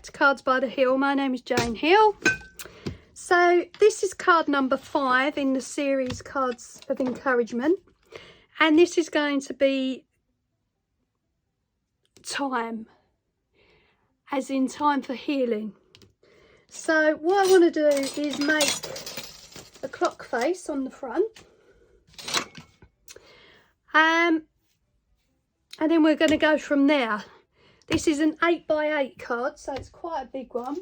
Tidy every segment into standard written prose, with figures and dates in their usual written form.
back to Cards by the Hill. My name is Jane Hill. So this is card number 5 in the series Cards of Encouragement, and this is going to be time, as in time for healing. So what I want to do is make a clock face on the front, and then we're going to go from there. This is an 8x8 card, so it's quite a big one.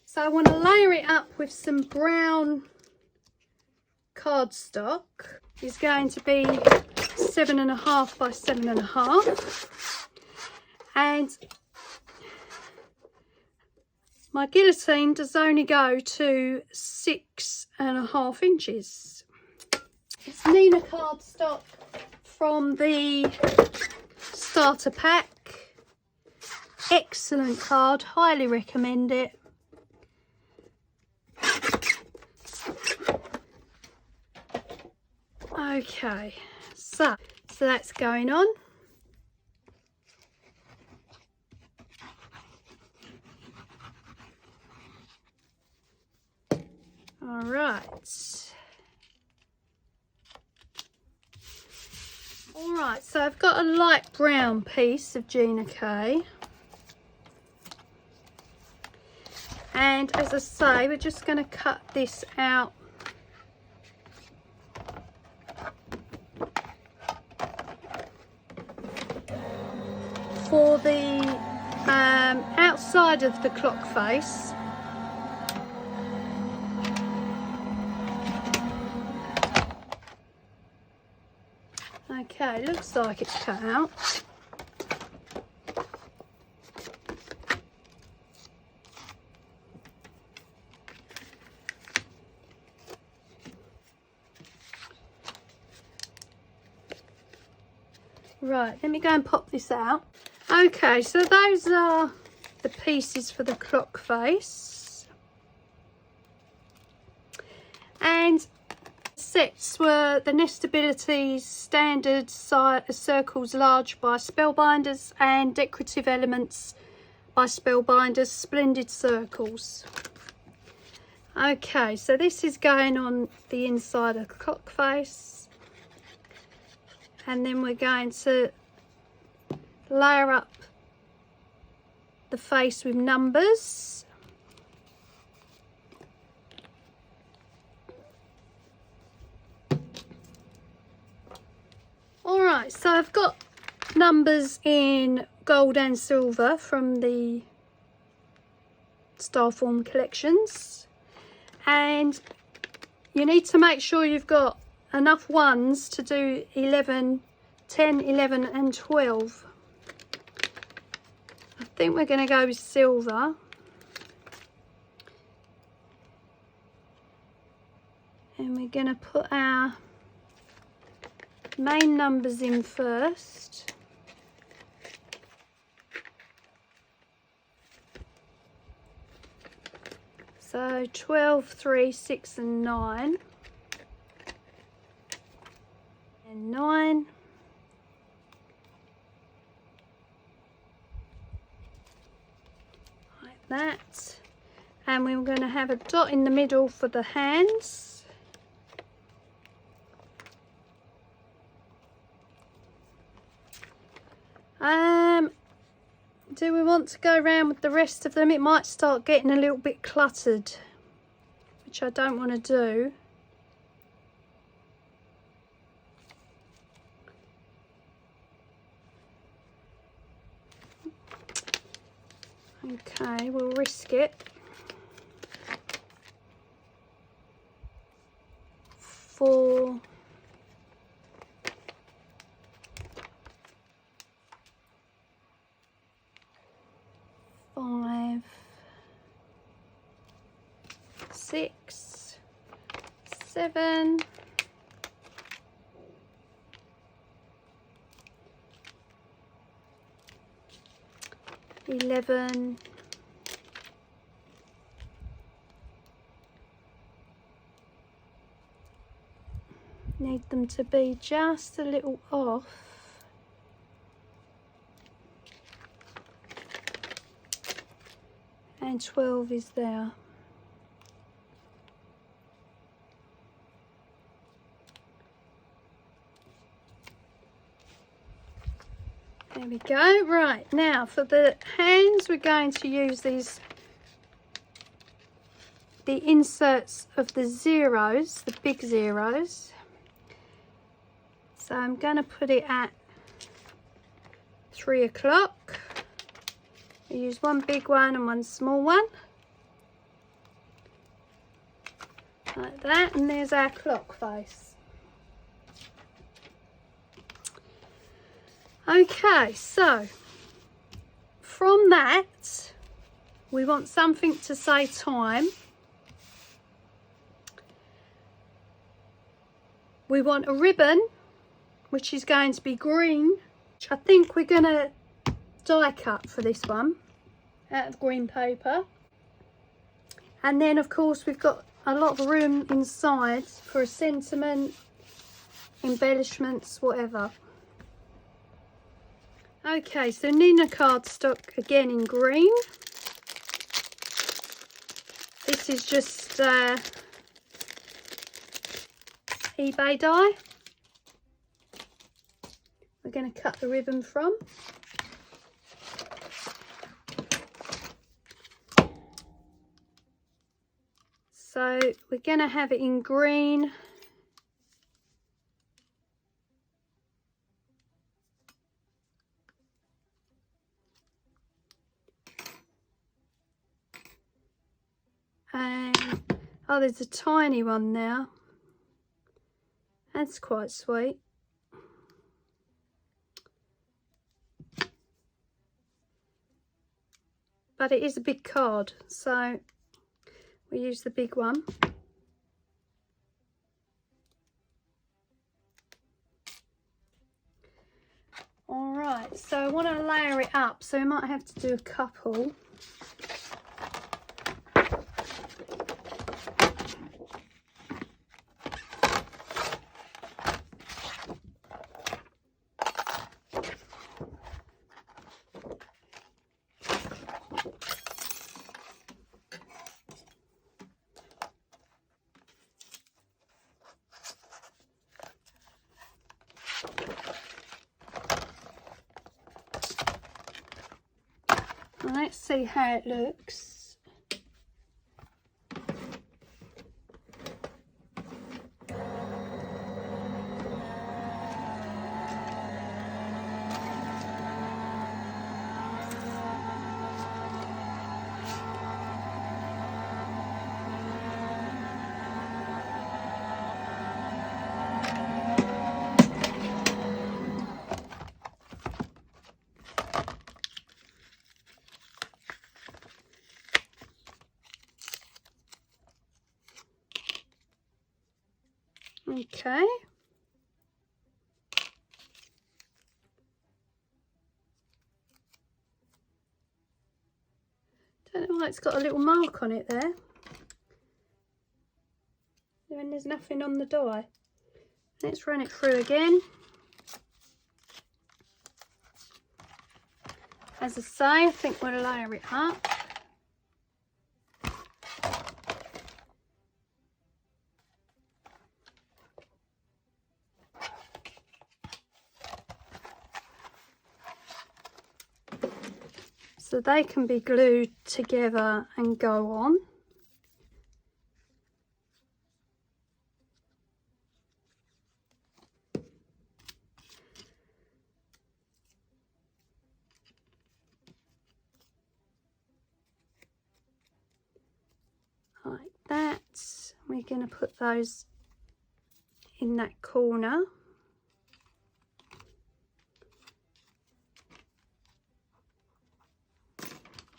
So I want to layer it up with some brown cardstock. It's going to be 7.5 by 7.5. And my guillotine does only go to 6.5 inches. It's Neenah cardstock from the starter pack. Excellent card, highly recommend it. Okay, so that's going on. All right. All right, so I've got a light brown piece of Gina K. And as I say, we're just going to cut this out for the outside of the clock face. Okay, looks like it's cut out. Right, let me go and pop this out. Okay, so those are the pieces for the clock face. And sets were the Nestabilities, Standard Circles Large by Spellbinders, and Decorative Elements by Spellbinders, Splendid Circles. Okay, so this is going on the inside of the clock face. And then we're going to layer up the face with numbers. Alright, so I've got numbers in gold and silver from the Starform collections, and you need to make sure you've got enough ones to do 11, 10, 11 and 12. I think we're going to go with silver. And we're going to put our main numbers in first. So 12, 3, 6 and 9. And 9. Like that. And we're going to have a dot in the middle for the hands. Do we want to go around with the rest of them? It might start getting a little bit cluttered, which I don't want to do. Okay, we'll risk it. 4. 5, 6, 7, 11, 'Need them to be just a little off. and 12 is there. There we go. Right, now for the hands we're going to use the inserts of the zeros, the big zeros. So I'm going to put it at 3 o'clock. I use one big one and one small one. Like that, and there's our clock face. Okay, so from that we want something to say time. We want a ribbon which is going to be green, which I think we're going to die cut for this one out of green paper. And then of course we've got a lot of room inside for a sentiment, embellishments, whatever. Okay, so Neenah cardstock again in green. This is just eBay dye. We're going to cut the ribbon from. So we're going to have it in green. And oh, there's a tiny one now. That's quite sweet. But it is a big card, so we use the big one. All right, so I want to layer it up, so we might have to do a couple. Let's see how it looks. Okay. Don't know why it's got a little mark on it there. And there's nothing on the die. Let's run it through again. As I say, I think we'll layer it up. So they can be glued together and go on. Like that. We're going to put those in that corner.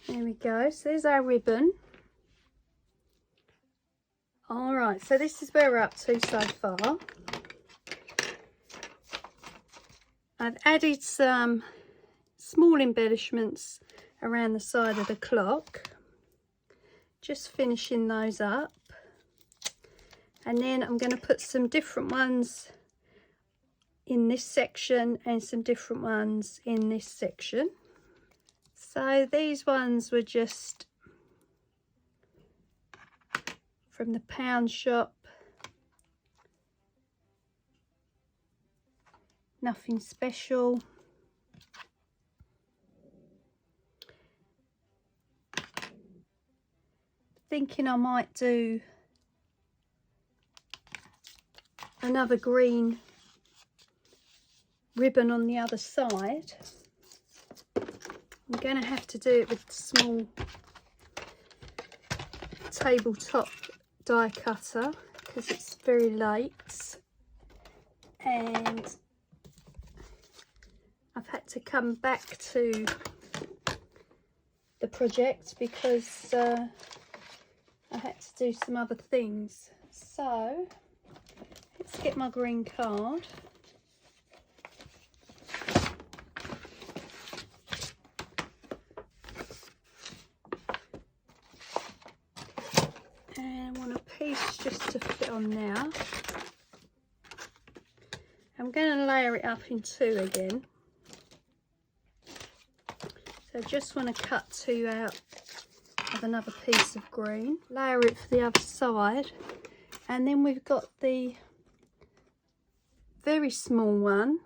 There we go, so there's our ribbon. Alright, so this is where we're up to so far. I've added some small embellishments around the side of the clock. Just finishing those up. And then I'm going to put some different ones in this section and some different ones in this section. So these ones were just from the pound shop. Nothing special. Thinking I might do another green ribbon on the other side. I'm going to have to do it with the small tabletop die cutter because it's very late and I've had to come back to the project because I had to do some other things. So let's get my green card. And I want a piece just to fit on now. I'm going to layer it up in two again. So I just want to cut two out of another piece of green. Layer it for the other side. And then we've got the very small one,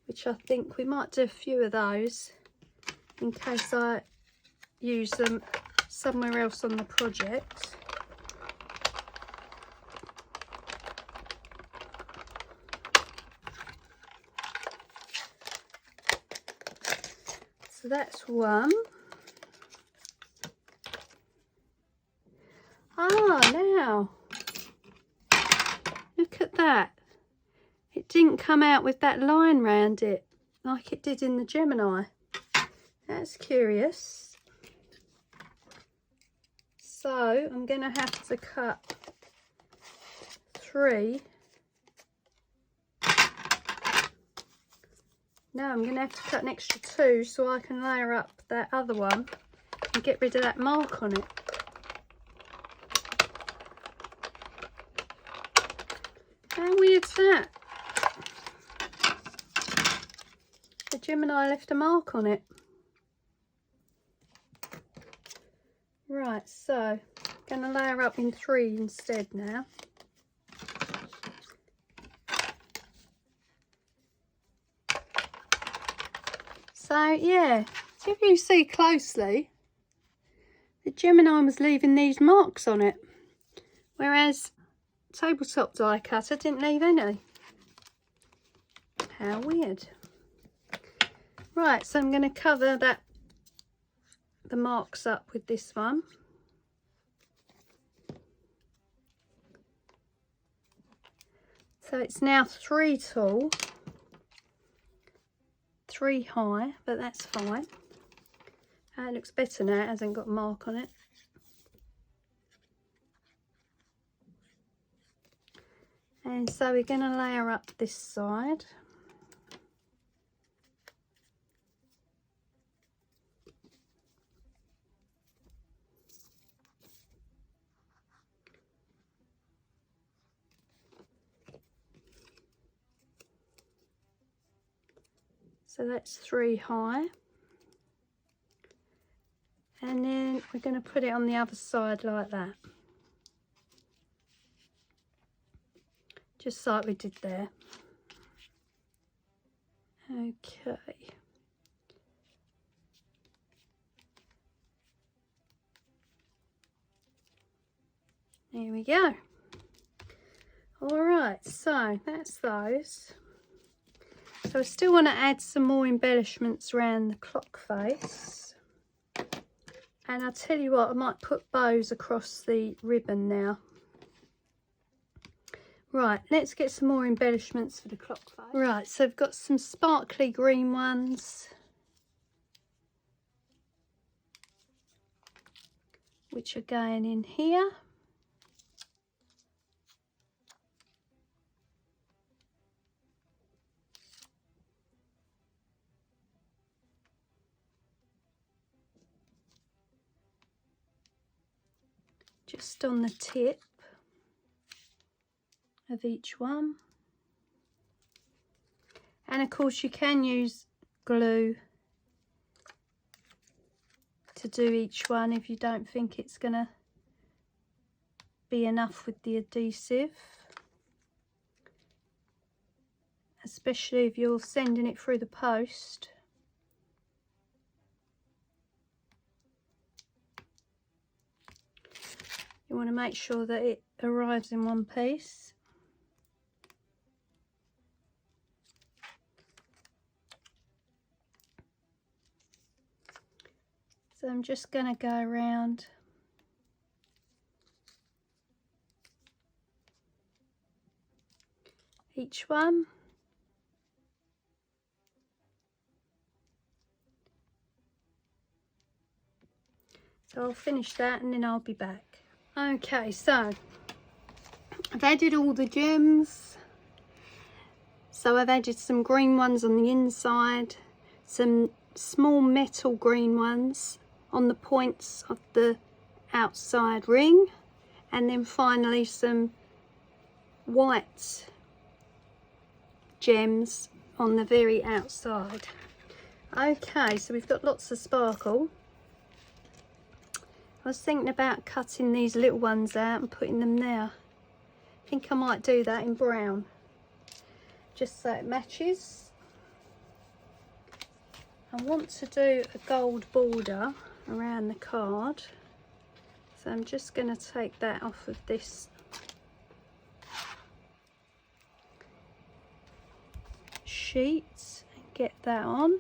which I think we might do a few of those in case I use them somewhere else on the project. So that's one. Ah, now look at that. It didn't come out with that line round it like it did in the Gemini. That's curious. So I'm going to have to cut 3. Now I'm going to have to cut an extra 2 so I can layer up that other one and get rid of that mark on it. How weird's that? The Gemini left a mark on it. Right, so I'm going to layer up in 3 instead now. So yeah, so if you see closely, the Gemini was leaving these marks on it, whereas tabletop die cutter didn't leave any. How weird. Right, so I'm going to cover the marks up with this one. So it's now 3 tall, 3 high, but that's fine. It looks better now, it hasn't got a mark on it. And so we're going to layer up this side. So that's 3 high. And then we're going to put it on the other side like that. Just like we did there. Okay. There we go. Alright, so that's those. So I still want to add some more embellishments around the clock face. And I'll tell you what, I might put bows across the ribbon now. Right, let's get some more embellishments for the clock face. Right, so I've got some sparkly green ones, which are going in here. Just on the tip of each one. And of course you can use glue to do each one if you don't think it's gonna be enough with the adhesive, especially if you're sending it through the post. You want to make sure that it arrives in one piece. So I'm just going to go around each one. So I'll finish that and then I'll be back. Okay, so I've added all the gems. So I've added some green ones on the inside, some small metal green ones on the points of the outside ring, and then finally some white gems on the very outside. Okay, so we've got lots of sparkle. I was thinking about cutting these little ones out and putting them there. I think I might do that in brown, just so it matches. I want to do a gold border around the card, so I'm just going to take that off of this sheet and get that on.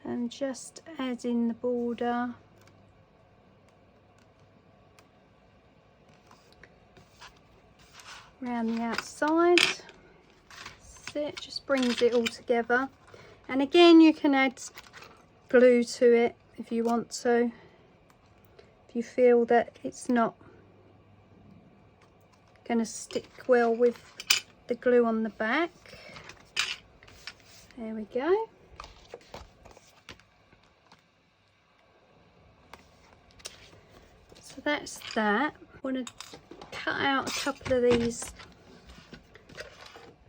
And just add in the border. Around the outside. That's it, just brings it all together. And again, you can add glue to it if you want to, if you feel that it's not going to stick well with the glue on the back. There we go. So that's that. I want to cut out a couple of these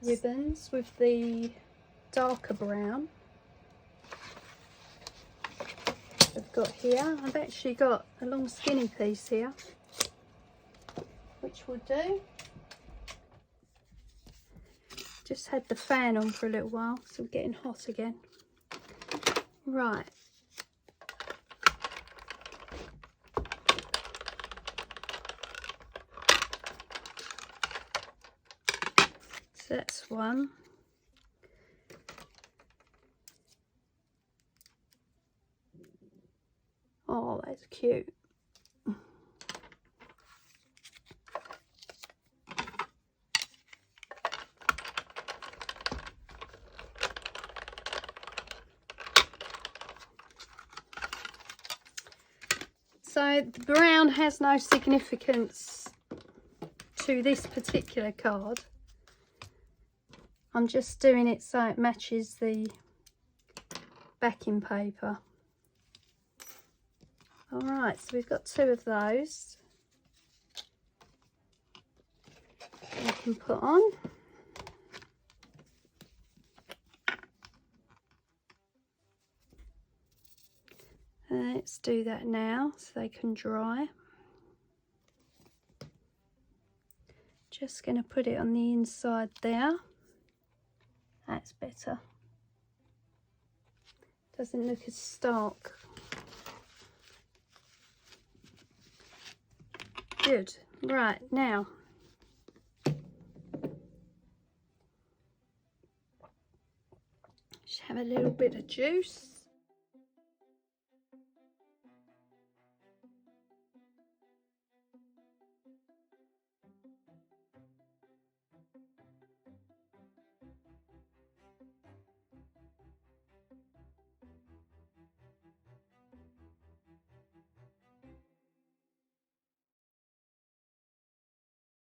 ribbons with the darker brown I've got here. I've actually got a long skinny piece here, which will do. Just had the fan on for a little while, so we're getting hot again. Right. So that's one. Oh, that's cute. So the brown has no significance to this particular card. I'm just doing it so it matches the backing paper. Alright, so we've got two of those we can put on. Let's do that now so they can dry. Just going to put it on the inside there. That's better. Doesn't look as stark. Good. Right, now just have a little bit of juice.